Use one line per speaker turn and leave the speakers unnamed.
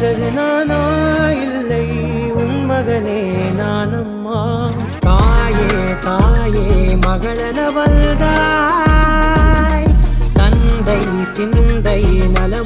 பெற்றது நானா இல்லை உன் மகனே நானம்மா. தாயே தாயே மகளென வந்தாய், தந்தை சிந்தை நலம்